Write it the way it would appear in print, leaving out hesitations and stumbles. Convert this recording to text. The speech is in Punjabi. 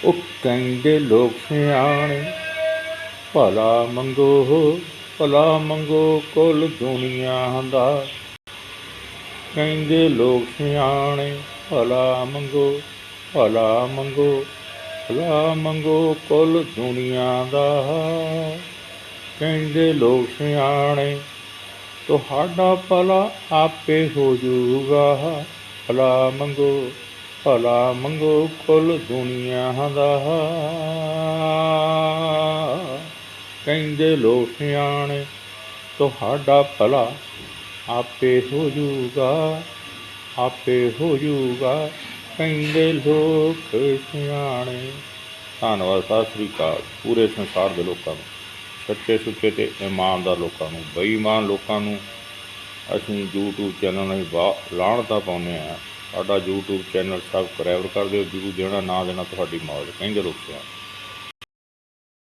ਉਹ ਕਹਿੰਦੇ ਲੋਕ ਸਿਆਣੇ ਭਲਾ ਮੰਗੋ, ਭਲਾ ਮੰਗੋ ਕੁੱਲ ਦੁਨੀਆ ਦਾ। ਕਹਿੰਦੇ ਲੋਕ ਸਿਆਣੇ ਭਲਾ ਮੰਗੋ, ਭਲਾ ਮੰਗੋ, ਭਲਾ ਮੰਗੋ ਕੁੱਲ ਦੁਨੀਆ ਦਾ। ਕਹਿੰਦੇ ਲੋਕ ਸਿਆਣੇ ਤੁਹਾਡਾ ਭਲਾ ਆਪੇ ਹੋ ਜੂਗਾ। ਭਲਾ ਮੰਗੋ, ਭਲਾ ਮੰਗੋ ਕੁੱਲ ਦੁਨੀਆ ਦਾ। ਕਹਿੰਦੇ ਲੋਕ ਸਿਆਣੇ ਤੁਹਾਡਾ ਭਲਾ ਆਪੇ ਹੋ ਜੂਗਾ, ਆਪੇ ਹੋ ਜੂਗਾ। ਕਹਿੰਦੇ ਲੋਕ ਸਿਆਣੇ। ਧੰਨਵਾਦ। ਸਤਿ ਸ੍ਰੀ ਅਕਾਲ ਪੂਰੇ ਸੰਸਾਰ ਦੇ ਲੋਕਾਂ ਨੂੰ, ਸੱਚੇ ਸੁੱਚੇ ਅਤੇ ਇਮਾਨਦਾਰ ਲੋਕਾਂ ਨੂੰ। ਬੇਈਮਾਨ ਲੋਕਾਂ ਨੂੰ ਅਸੀਂ YouTube ਚੈਨਲ ਨਹੀਂ ਲਾਹਣਤਾਂ ਪਾਉਂਦੇ ਹਾਂ। ਸਾਡਾ YouTube ਚੈਨਲ ਸਬਸਕ੍ਰਾਈਬ ਕਰ ਦਿਓ। ਵਿਊ ਦੇਣਾ ਨਾ ਦੇਣਾ ਤੁਹਾਡੀ ਮੌਜ। ਕਹਿੰਦੇ ਲੋਕ ਸਿਆਣੇ।